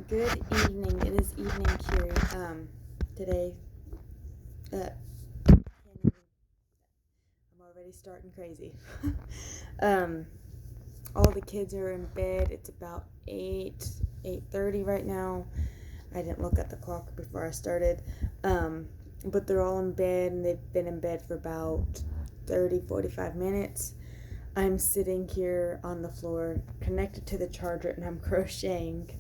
Good evening. It is evening here. Today, can't even, I'm already starting crazy. um, all the kids are in bed. It's about 8:30 right now. I didn't look at the clock before I started. But they're all in bed and they've been in bed for about 45 minutes. I'm sitting here on the floor connected to the charger and I'm crocheting.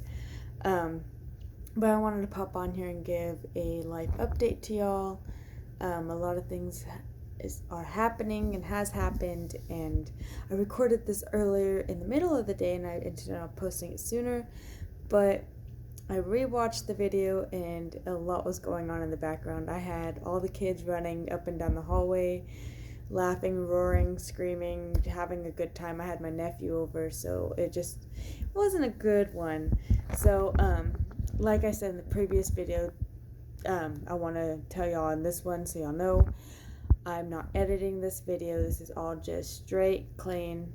But I wanted to pop on here and give a life update to y'all. A lot of things are happening and has happened, and I recorded this earlier in the middle of the day and I ended up posting it sooner, but I rewatched the video and a lot was going on in the background. I had all the kids running up and down the hallway, laughing, roaring, screaming, having a good time. I had my nephew over, so it just wasn't a good one. So, like I said in the previous video, I want to tell y'all in this one so y'all know I'm not editing this video. This is all just straight, clean.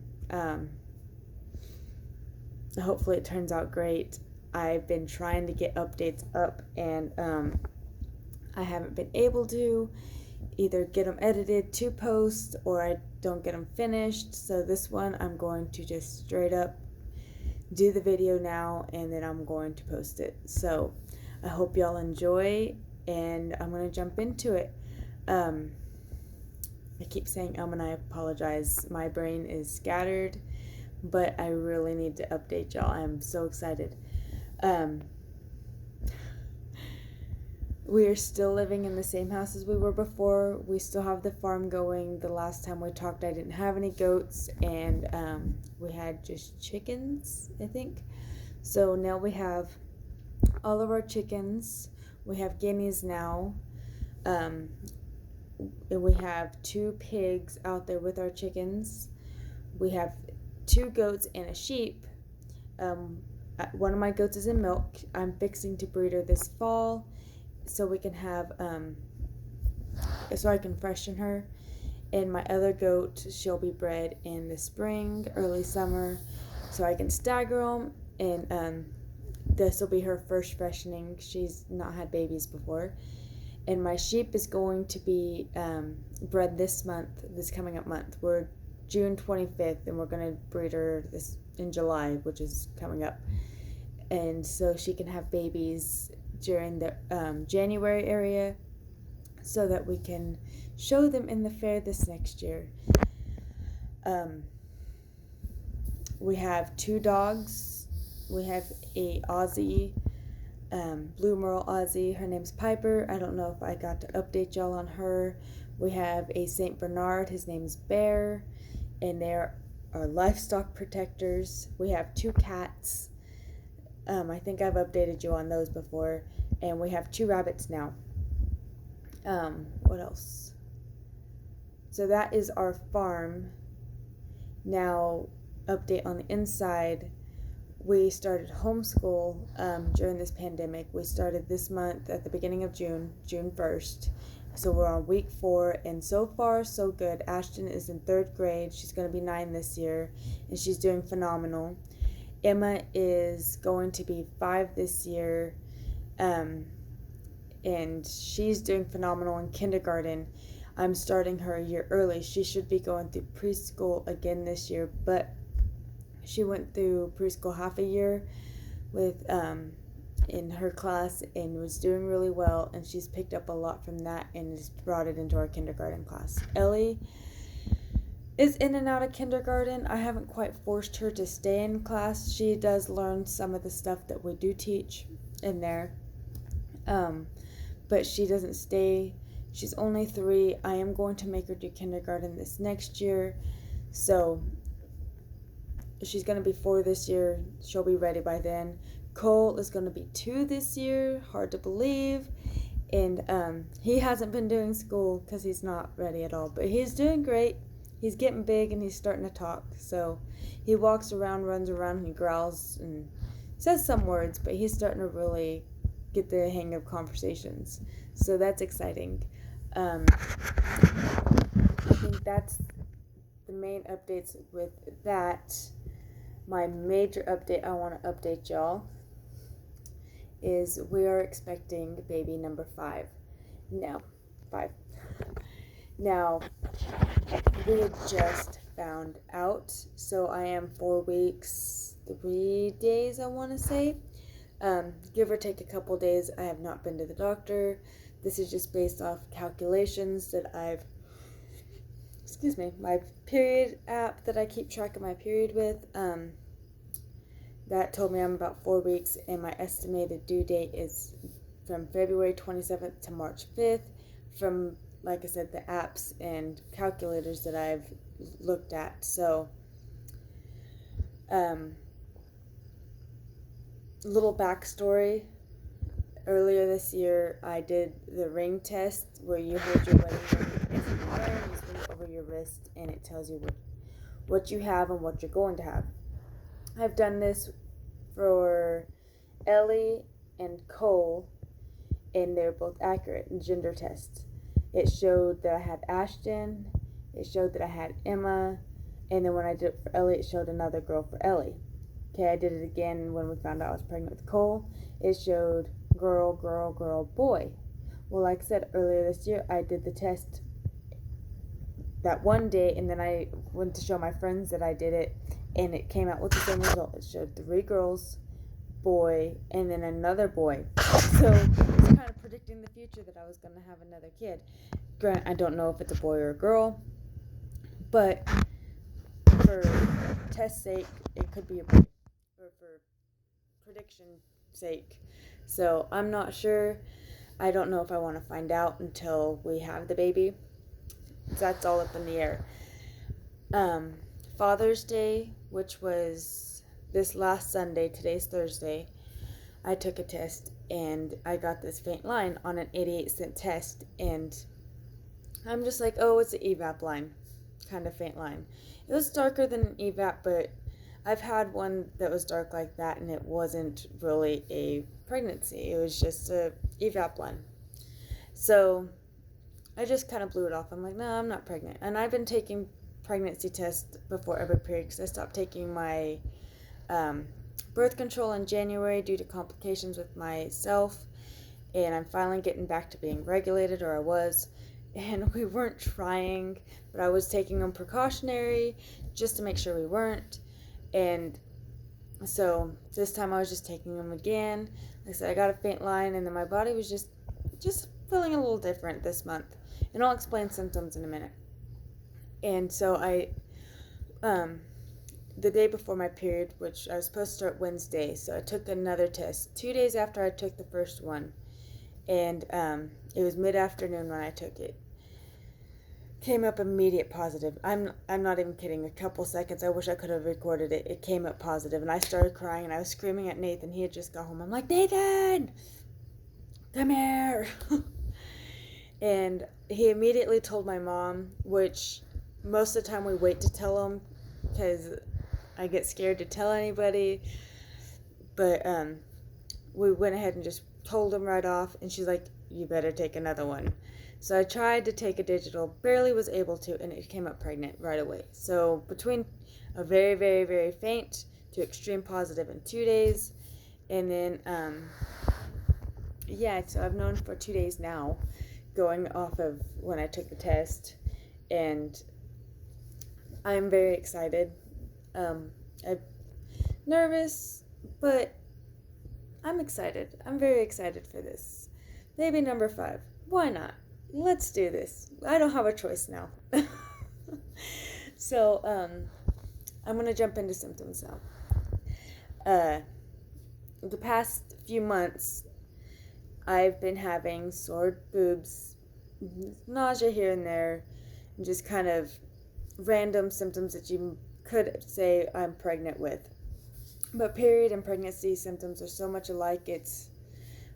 Hopefully it turns out great. I've been trying to get updates up and I haven't been able to either get them edited to post or I don't get them finished. So this one I'm going to just straight up do the video now and then I'm going to post it. So I hope y'all enjoy and I'm going to jump into it. I keep saying and I apologize. My brain is scattered, but I really need to update y'all. I'm so excited. We are still living in the same house as we were before. We still have the farm going. The last time we talked, I didn't have any goats, and we had just chickens, I think. So now we have all of our chickens. We have guineas now. And we have 2 pigs out there with our chickens. We have 2 goats and a sheep. One of my goats is in milk. I'm fixing to breed her this fall so we can have so I can freshen her. And my other goat, she'll be bred in the spring, early summer, so I can stagger them. And this will be her first freshening. She's not had babies before. And my sheep is going to be bred this coming up month. We're June 25th, and we're going to breed her this in July, which is coming up. And so she can have babies during the January area so that we can show them in the fair this next year. We have 2 dogs. We have a Aussie, Blue Merle Aussie. Her name's Piper. I don't know if I got to update y'all on her. We have a St. Bernard. His name's Bear, and they're our livestock protectors. We have 2 cats. I think I've updated you on those before. And we have 2 rabbits now. What else? So that is our farm. Now, update on the inside. We started homeschool during this pandemic. We started this month at the beginning of June 1st. So we're on week 4, and so far so good. Ashton is in 3rd grade. She's going to be 9 this year, and she's doing phenomenal. Emma is going to be 5 this year, and she's doing phenomenal in kindergarten. I'm starting her a year early. She should be going through preschool again this year, but she went through preschool half a year with in her class and was doing really well, and she's picked up a lot from that and has brought it into our kindergarten class. Ellie is in and out of kindergarten. I haven't quite forced her to stay in class. She does learn some of the stuff that we do teach in there, but she doesn't stay. She's only 3. I am going to make her do kindergarten this next year, so she's going to be 4 this year. She'll be ready by then. Cole is going to be 2 this year. Hard to believe. And he hasn't been doing school because he's not ready at all. But he's doing great. He's getting big and he's starting to talk. So he walks around, runs around, and he growls and says some words. But he's starting to really get the hang of conversations. So that's exciting. I think that's the main updates with that. My major update I want to update y'all is we are expecting baby number 5. Now, 5. Now, we had just found out, so I am 4 weeks, 3 days, I want to say. Give or take a couple days. I have not been to the doctor. This is just based off calculations that my period app that I keep track of my period with, that told me I'm about 4 weeks, and my estimated due date is from February 27th to March 5th from, like I said, the apps and calculators that I've looked at. So, little backstory. Earlier this year, I did the ring test where you hold your wedding ring and you swing it over your wrist, and it tells you what you have and what you're going to have. I've done this for Ellie and Cole, and they're both accurate in gender tests. It showed that I had Ashton, it showed that I had Emma, and then when I did it for Ellie, it showed another girl for Ellie. Okay, I did it again when we found out I was pregnant with Cole. It showed girl, girl, girl, boy. Well, like I said earlier this year, I did the test that one day, and then I went to show my friends that I did it, and it came out with the same result. It showed 3 girls, boy, and then another boy. So it was kind of predicting the future that I was going to have another kid. Granted, I don't know if it's a boy or a girl, but for test sake, it could be a boy, or for prediction sake. So I'm not sure. I don't know if I want to find out until we have the baby. So that's all up in the air. Father's Day, which was this last Sunday, today's Thursday, I took a test and I got this faint line on an 88-cent test, and I'm just like, oh, it's an evap line, kind of faint line. It was darker than an evap, but I've had one that was dark like that, and it wasn't really a pregnancy. It was just a evap line. So I just kind of blew it off. I'm like, no, I'm not pregnant. And I've been taking pregnancy tests before every period because I stopped taking my birth control in January due to complications with myself. And I'm finally getting back to being regulated, or I was. And we weren't trying, but I was taking them precautionary just to make sure we weren't. And so this time I was just taking them again. Like I said, I got a faint line, and then my body was just feeling a little different this month. And I'll explain symptoms in a minute. And so the day before my period, which I was supposed to start Wednesday, so I took another test 2 days after I took the first one. And it was mid-afternoon when I took it. Came up immediate positive. I'm not even kidding. A couple seconds. I wish I could have recorded it. It came up positive, and I started crying, and I was screaming at Nathan. He had just got home. I'm like, Nathan, come here. And he immediately told my mom, which most of the time we wait to tell him because I get scared to tell anybody. But we went ahead and just told him right off, and she's like, you better take another one. So I tried to take a digital, barely was able to, and it came up pregnant right away. So between a very, very, very faint to extreme positive in 2 days, and then, so I've known for 2 days now, going off of when I took the test, and I'm very excited. I'm nervous, but I'm excited. I'm very excited for this. Baby number 5. Why not? Let's do this. I don't have a choice now. So, I'm going to jump into symptoms now. The past few months, I've been having sore boobs, nausea here and there, and just kind of random symptoms that you could say I'm pregnant with. But period and pregnancy symptoms are so much alike, it's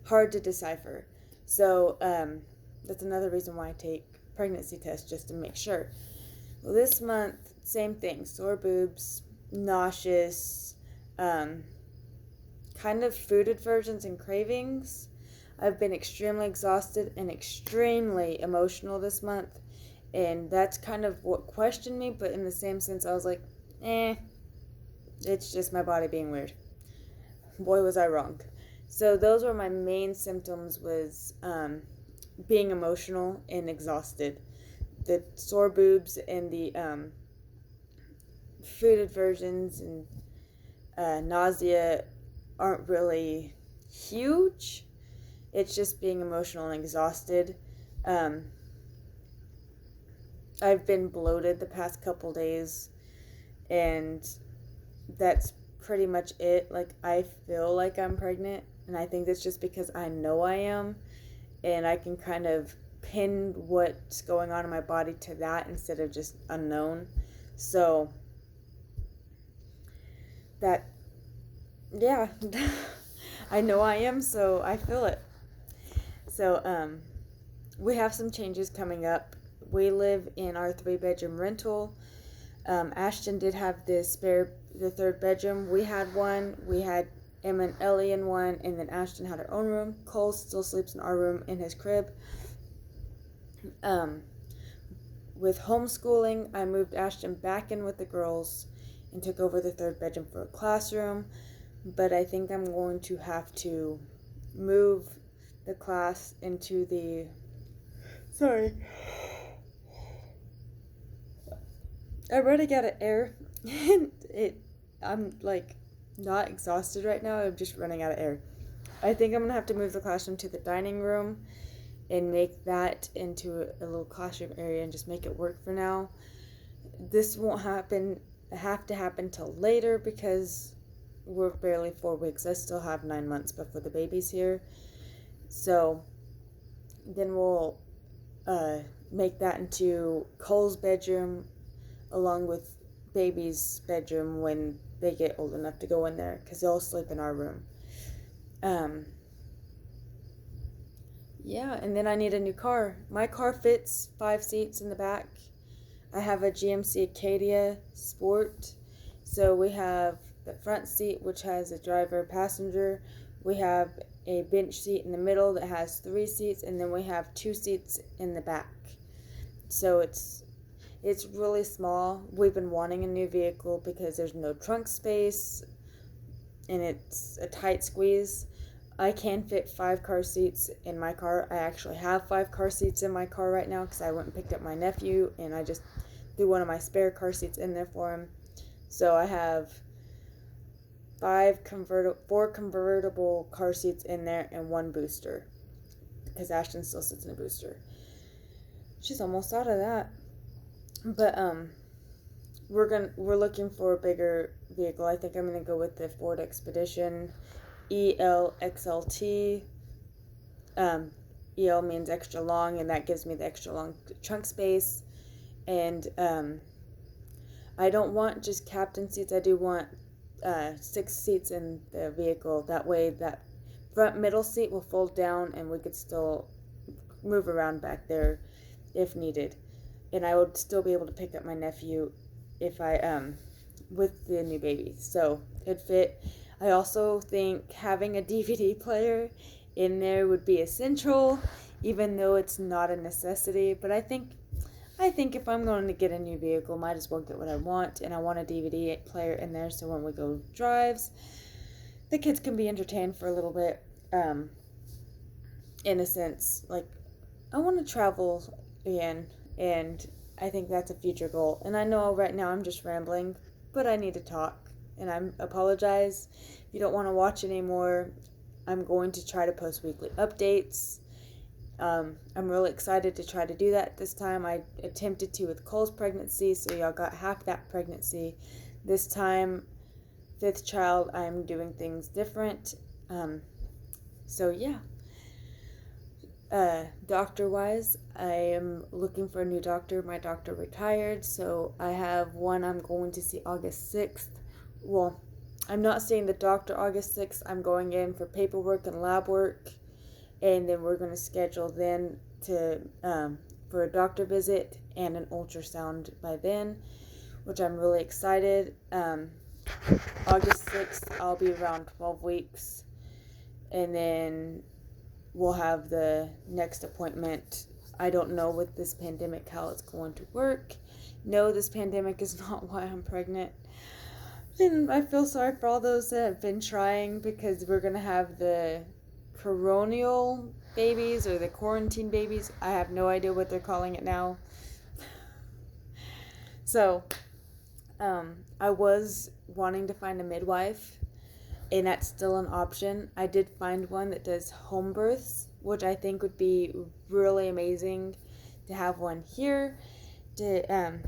hard to decipher. So, that's another reason why I take pregnancy tests, just to make sure. Well, this month, same thing. Sore boobs, nauseous, kind of food aversions and cravings. I've been extremely exhausted and extremely emotional this month. And that's kind of what questioned me, but in the same sense, I was like, it's just my body being weird. Boy, was I wrong. So those were my main symptoms, was being emotional and exhausted. The sore boobs and the food aversions and nausea aren't really huge. It's just being emotional and exhausted. Um, I've been bloated the past couple days, and that's pretty much it. Like, I feel like I'm pregnant, and I think that's just because I know I am, and I can kind of pin what's going on in my body to that instead of just unknown. So that, yeah, I know I am, so I feel it. So we have some changes coming up. We live in our 3-bedroom rental. Ashton did have the third bedroom. We had one. We had Emma and Ellie in one, and then Ashton had her own room. Cole still sleeps in our room in his crib. With homeschooling, I moved Ashton back in with the girls and took over the third bedroom for a classroom. But I think I'm going to have to move the class into the... Sorry. I'm running out of air. I'm like not exhausted right now. I'm just running out of air. I think I'm gonna have to move the classroom to the dining room and make that into a little classroom area and just make it work for now. This won't have to happen till later because we're barely 4 weeks. I still have 9 months before the baby's here. So then we'll make that into Cole's bedroom along with baby's bedroom when they get old enough to go in there, because they'll sleep in our room. Yeah, and then I need a new car. My car fits 5 seats in the back. I have a GMC Acadia Sport. So we have the front seat, which has a driver passenger. We have a bench seat in the middle that has 3 seats, and then we have 2 seats in the back. So it's really small. We've been wanting a new vehicle because there's no trunk space and it's a tight squeeze. I can fit 5 car seats in my car. I actually have 5 car seats in my car right now because I went and picked up my nephew and I just threw one of my spare car seats in there for him. So I have 4 convertible car seats in there and 1 booster because Ashton still sits in a booster. She's almost out of that. But we're looking for a bigger vehicle. I think I'm gonna go with the Ford Expedition EL-XLT. EL means extra long, and that gives me the extra long trunk space. And I don't want just captain seats. I do want 6 seats in the vehicle. That way, that front middle seat will fold down, and we could still move around back there if needed. And I would still be able to pick up my nephew if I with the new baby. So it'd fit. I also think having a DVD player in there would be essential, even though it's not a necessity. But I think if I'm going to get a new vehicle, might as well get what I want. And I want a DVD player in there so when we go drives, the kids can be entertained for a little bit. In a sense, like, I want to travel again, and I think that's a future goal. And I know right now I'm just rambling, but I need to talk, and I apologize if you don't want to watch anymore. I'm going to try to post weekly updates. I'm really excited to try to do that this time. I attempted to with Cole's pregnancy, so y'all got half that pregnancy. This time, 5th child, I'm doing things different. So yeah. Doctor-wise, I am looking for a new doctor. My doctor retired, so I have one I'm going to see August 6th. Well, I'm not seeing the doctor August 6th. I'm going in for paperwork and lab work, and then we're going to schedule then to for a doctor visit and an ultrasound by then, which I'm really excited. August 6th, I'll be around 12 weeks, and then we'll have the next appointment. I don't know with this pandemic how it's going to work. No, this pandemic is not why I'm pregnant. And I feel sorry for all those that have been trying, because we're going to have the coronial babies or the quarantine babies. I have no idea what they're calling it now. So, I was wanting to find a midwife, and that's still an option. I did find one that does home births, which I think would be really amazing to have one here to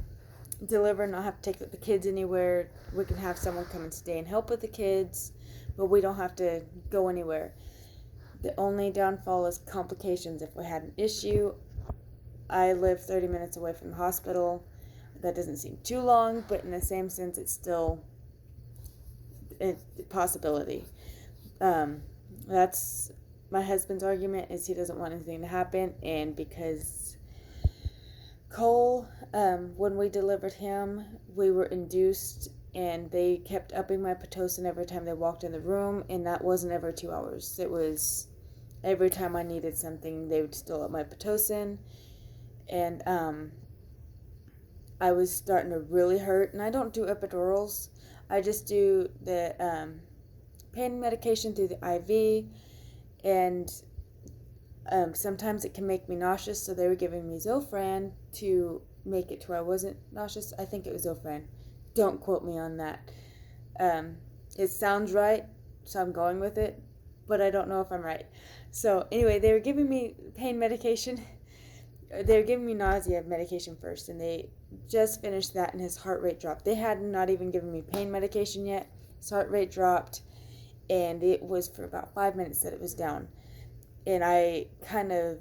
deliver, not have to take the kids anywhere. We can have someone come and stay and help with the kids, but we don't have to go anywhere. The only downfall is complications. If we had an issue, I live 30 minutes away from the hospital. That doesn't seem too long, but in the same sense, it's still a possibility. That's my husband's argument, is he doesn't want anything to happen, and because Cole, when we delivered him, we were induced, and they kept upping my Pitocin every time they walked in the room, and that wasn't every 2 hours. It was every time I needed something, they would still up my Pitocin, and I was starting to really hurt, and I don't do epidurals. I just do the pain medication through the IV, and sometimes it can make me nauseous, so they were giving me Zofran to make it to where I wasn't nauseous. I think it was Zofran. Don't quote me on that. It sounds right, so I'm going with it, but I don't know if I'm right. So anyway, they were giving me pain medication. They were giving me nausea medication first, and they just finished that, and his heart rate dropped. They had not even given me pain medication yet. His heart rate dropped, and it was for about 5 minutes that it was down. And I was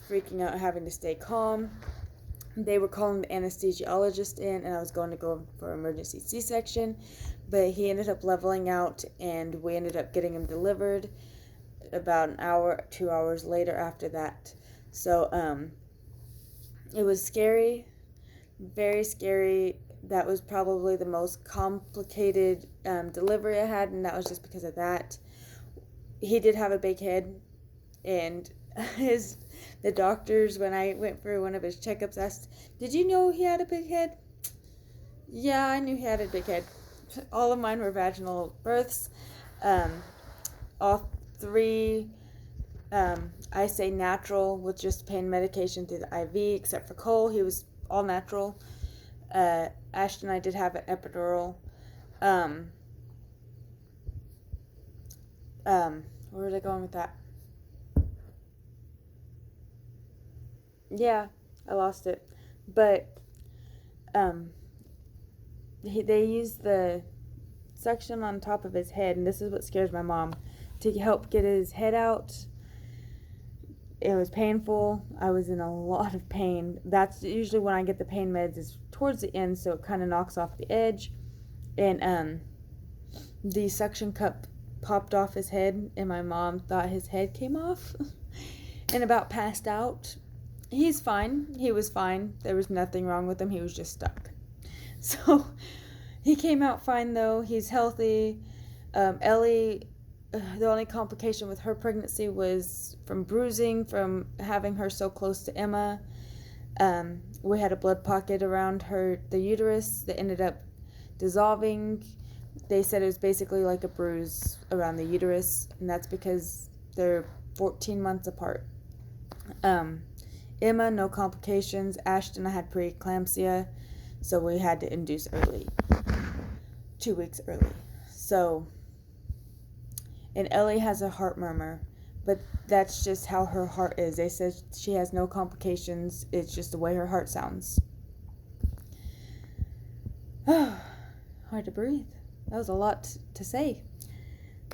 freaking out, having to stay calm. They were calling the anesthesiologist in, and I was going to go for emergency C-section, but he ended up leveling out, and we ended up getting him delivered about an hour, 2 hours later after that. So, it was scary, very scary. That was probably the most complicated delivery I had, and that was just because of that. He did have a big head, and the doctors, when I went for one of his checkups, asked, "Did you know he had a big head?" Yeah, I knew he had a big head. All of mine were vaginal births. All three, I say natural, with just pain medication through the IV, except for Cole. He was all natural. Ashton, I did have an epidural. Where was I going with that? Yeah, I lost it. But, they used the suction on top of his head, and this is what scares my mom, to help get his head out. It was painful. I was in a lot of pain. That's usually when I get the pain meds, is towards the end, so it kind of knocks off the edge. And the suction cup popped off his head, and my mom thought his head came off and about passed out. He's fine. He was fine. There was nothing wrong with him. He was just stuck. So he came out fine, though. He's healthy. Ellie, the only complication with her pregnancy was from bruising, from having her so close to Emma. We had a blood pocket around the uterus that ended up dissolving. They said it was basically like a bruise around the uterus, and that's because they're 14 months apart. Emma, no complications. Ashton, I had preeclampsia, so we had to induce early, 2 weeks early. So, and Ellie has a heart murmur, but that's just how her heart is. They said she has no complications. It's just the way her heart sounds. Hard to breathe. That was a lot to say.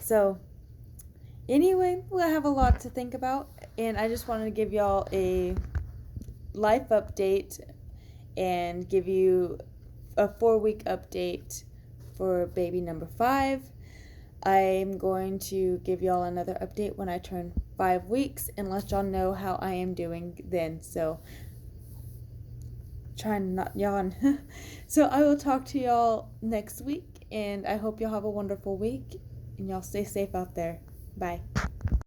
So, anyway, we have a lot to think about, and I just wanted to give y'all a life update and give you a 4-week update for baby number 5. I'm going to give y'all another update when I turn 5 weeks and let y'all know how I am doing then. So, trying to not yawn. So, I will talk to y'all next week, and I hope y'all have a wonderful week, and y'all stay safe out there. Bye.